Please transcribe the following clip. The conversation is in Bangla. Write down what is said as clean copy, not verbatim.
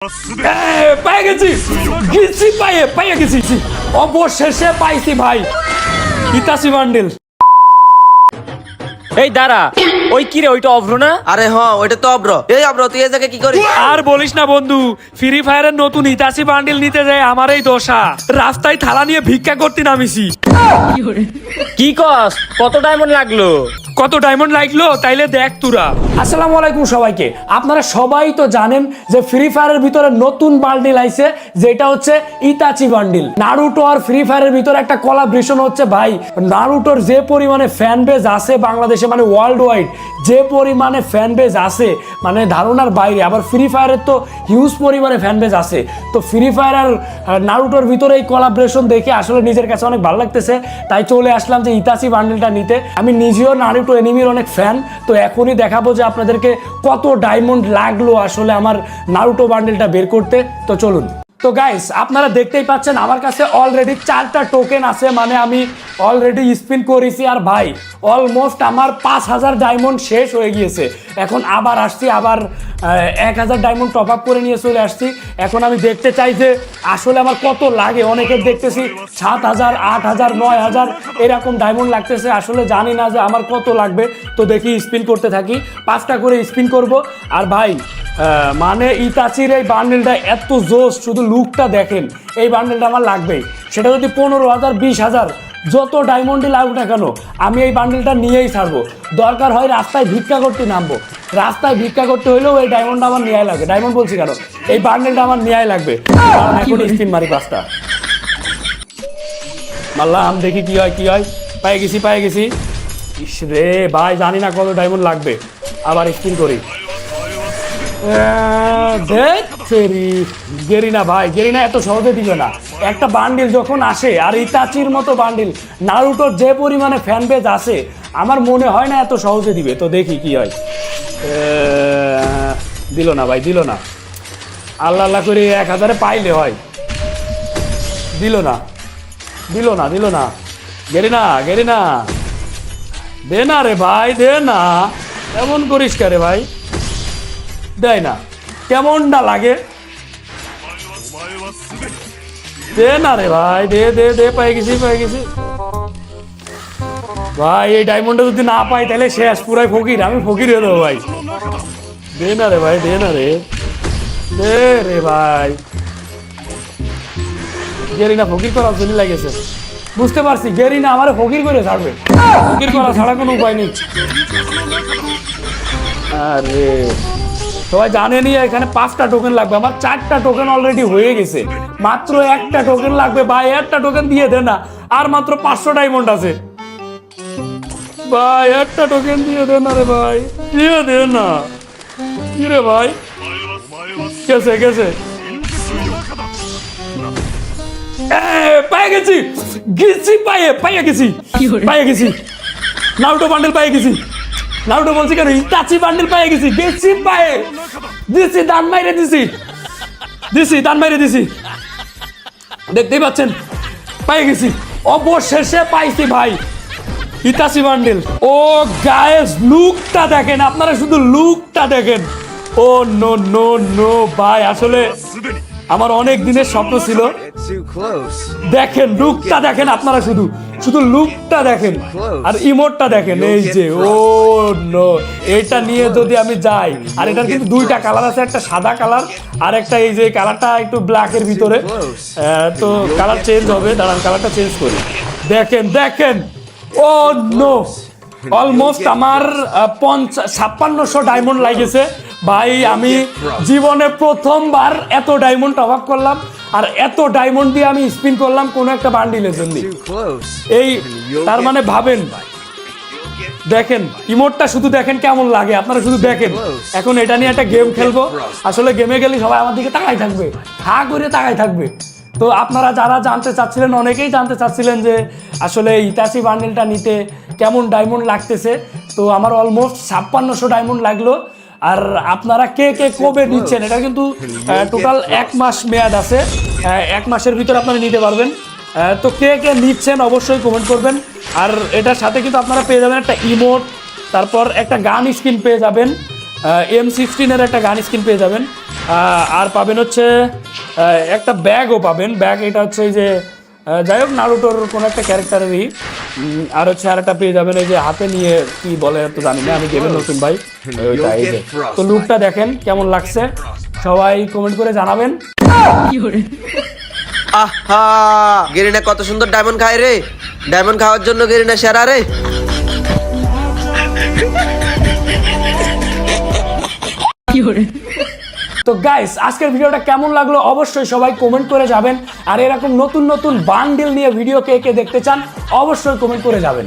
পেয়ে গেছি পেয়ে গেছি অবশেষে পাইছি ভাই ইতাসি বান্ডেল। এই দাঁড়া, ওই কি রে, ওইটা অভ্র না? আরে হ্যাঁ ওইটা তো অব্র। এই অব্র তুই এই জায়গায় কি করিস? আর বলিস না বন্ধু, ফ্রি ফায়ারের নতুন ইতাসি বান্ডেল নিতে যায় আমার এই দশা। রাস্তায় থালা নিয়ে ভিক্ষা করতে নামিছি। কি কস? কত ডায়মন্ড লাগলো? কত ডায়মন্ড লাগলো তাইলে দেখ তোরা। আসসালামু আলাইকুম সবাইকে। আপনারা সবাই তো জানেন যে ফ্রি ফায়ারের ভিতরে নতুন বান্ডিল আইছে, যেটা হচ্ছে ইতাচি বান্ডিল। নারুটো আর ফ্রি ফায়ারের ভিতরে একটা কোলাবরেশন হচ্ছে ভাই। নারুটোর যে পরিমাণে ফ্যান বেজ আছে বাংলাদেশে, মানে ওয়ার্ল্ড ওয়াইড যে পরিমাণে ফ্যান বেজ আছে, মানে ধারণার বাইরে। আবার ফ্রি ফায়ারের তো হিউজ পরিমাণে ফ্যান বেজ আছে। তো ফ্রি ফায়ার আর নারুটোর ভিতরে এই কোলাবরেশন দেখে আসলে নিজের কাছে অনেক ভালো লাগতেছে, তাই চলে আসলাম যে ইতাচি বান্ডিলটা নিতে। আমি নিজেও নারুটো এনিমির অনেক ফ্যান, তো এখনই দেখাবো যে আপনাদেরকে কত ডায়মন্ড লাগলো আসলে আমার নারুটো বান্ডিলটা বের করতে। তো চলুন। তো গাইস আপনারা দেখতেই পাচ্ছেন আমার কাছে অলরেডি 4টা টোকেন আছে, মানে আমি অলরেডি স্পিন করেছি। আর ভাই অলমোস্ট আমার 5000 ডায়মন্ড শেষ হয়ে গিয়েছে। এখন আবার আসছি, আবার 1000 ডায়মন্ড টপ আপ করে নিয়ে চলে আসছি। এখন আমি দেখতে চাই যে আসলে আমার কত লাগে। অনেকের দেখতেছি 7000, 8000, 9000 এরকম ডায়মন্ড লাগতেছে। আসলে জানি না যে আমার কত লাগবে। তো দেখি স্পিন করতে থাকি, 5টা করে স্পিন করব। আর ভাই মানে ইতাচির এই বান্ডেলটা এত জোস, শুধু লুকটা দেখেন। এই বান্ডেলটা আমার লাগবেই, সেটা যদি 15000, 20000 যত ডায়মন্ডই লাগুক না কেন, আমি এই বান্ডেলটা নিয়েই ছাড়বো। দরকার হয় রাস্তায় ভিক্ষা করতে নামবো, রাস্তায় ভিক্ষা করতে হইলেও এই ডায়মন্ডটা আমার নেওয়াই লাগবে। ডায়মন্ড বলছি কেন, এই বান্ডেলটা আমার নেওয়াই লাগবে। কারণ এখন স্পিন মারি 5টা মারলাম, দেখি কি হয় কি হয়। পাই গেছি। ইস রে ভাই, জানি না কত ডায়মন্ড লাগবে। আবার স্পিন করি। গেরিনা ভাই, গেরিনা এত সহজে দিবে না। একটা বান্ডিল যখন আসে, আর ইতাচির মতো বান্ডিল, নারুটোর যে পরিমাণে ফ্যান বেজ আছে, আমার মনে হয় না এত সহজে দিবে। তো দেখি কি হয়। দিল না ভাই, দিল না। আল্লাহ আল্লাহ করে 1000-এ পাইলে হয়। দিল না। গেরিনা দে না রে ভাই, দে না। এমন করিস কে রে ভাই? দেয় না, কেমনটা লাগে। দে না রে ভাই, দে। পাই গেছি ভাই। এই ডায়মন্ডটা যদি না পাই তাহলে শেষ, পুরাই ফকির। আমি ফকির হয়ে দেবো ভাই। দে না রে ভাই, দে রে ভাই। গেরিনা ফকির করার জন্য লাগেছে, বুঝতে পারছি। গেরিনা আমার ফকির করে ছাড়বে, ফকির করা ছাড়া কোনো উপায় নেই। আরে সবাই জানেনই এখানে 5টা টোকেন লাগবে। আমার 4টা টোকেন অলরেডি হয়ে গেছে, মাত্র একটা টোকেন লাগবে ভাই। একটা টোকেন দিয়ে দে না, আর মাত্র 500 ডায়মন্ড আছে ভাই। একটা টোকেন দিয়ে দে না রে ভাই, দিয়ে দে না। কি রে ভাই, গেছে পেয়ে গেছি নারুটো বান্ডেল পেয়ে গেছি। নারুটো বলছি কেন, ইতাচি বান্ডেল পেয়ে গেছি। দান মাইরে দিছি। দেখতেই পাচ্ছেন, পেয়ে গেছি। অবশেষে পাইছি ভাই ইতাচি বান্ডেল। ও গায়েস, লুকটা দেখেন আপনারা, শুধু লুকটা দেখেন। ও নো ভাই, আসলে আমার অনেক দিনের স্বপ্ন ছিল। দেখেন লুকটা দেখেন আপনারা, শুধু লুকটা দেখেন আর ইমোটটা দেখেন। এই যে ও নো, এটা নিয়ে যদি আমি যাই, আর এটার কিন্তু 2টা কালার আছে, একটা সাদা কালার আর একটা এই যে কালারটা একটু ব্ল্যাকের ভিতরে। তো কালার চেঞ্জ হবে, দাঁড়ান কালারটা চেঞ্জ করি। দেখেন ও নো, অলমোস্ট আমার 5600 ডায়মন্ড লাগেছে ভাই। আমি জীবনে প্রথমবার এত ডায়মন্ড টপ আপ করলাম, আর এত ডায়মন্ড দিয়ে আমি স্পিন করলাম কোনো একটা বান্ডিলের জন্য। এই তার মানে ভাবেন, দেখেন ইমোটটা শুধু দেখেন কেমন লাগে, আপনারা শুধু দেখেন। এখন এটা নিয়ে একটা গেম খেলবো। আসলে গেমে গেলে সবাই আমার দিকে তাকাই থাকবে, হা করে তাকাই থাকবে। তো আপনারা যারা জানতে চাচ্ছিলেন, অনেকেই জানতে চাচ্ছিলেন যে আসলে ইতাচি বান্ডেলটা নিতে কেমন ডায়মন্ড লাগতেছে। তো আমার অলমোস্ট 5600 ডায়মন্ড লাগলো। আর আপনারা কে কবে নিচ্ছেন, এটা কিন্তু টোটাল 1 মাস মেয়াদ আছে। 1 মাসের ভিতরে আপনারা নিতে পারবেন। তো কে নিচ্ছেন অবশ্যই কমেন্ট করবেন। আর এটার সাথে কিন্তু আপনারা পেয়ে যাবেন একটা ইমোট, তারপর একটা গান স্কিন পেয়ে যাবেন, M16 এর একটা গান স্কিন পেয়ে যাবেন। আর পাবেন হচ্ছে একটা ব্যাগও পাবেন। ব্যাগ এটা হচ্ছে এই যে যাই হোক নারুটোর কোনো একটা ক্যারেক্টারেরই। আর হচ্ছে আর একটা পেয়ে যাবেন এই যে হাতে নিয়ে কি বলে তো জানি না, আমি গেমের নতুন ভাই। ওইটা এই যে তো লুকটা দেখেন কেমন লাগছে, সবাই কমেন্ট করে জানাবেন। আহা গেরিনা কত সুন্দর ডায়মন্ড খায় রে, ডায়মন্ড খাওয়ার জন্য গেরিনা সেরা রে। তো গাইস আজকের ভিডিওটা কেমন লাগলো অবশ্যই সবাই কমেন্ট করে যাবেন। আর এরকম নতুন নতুন বান্ডিল নিয়ে ভিডিও কে কে দেখতে চান অবশ্যই কমেন্ট করে যাবেন।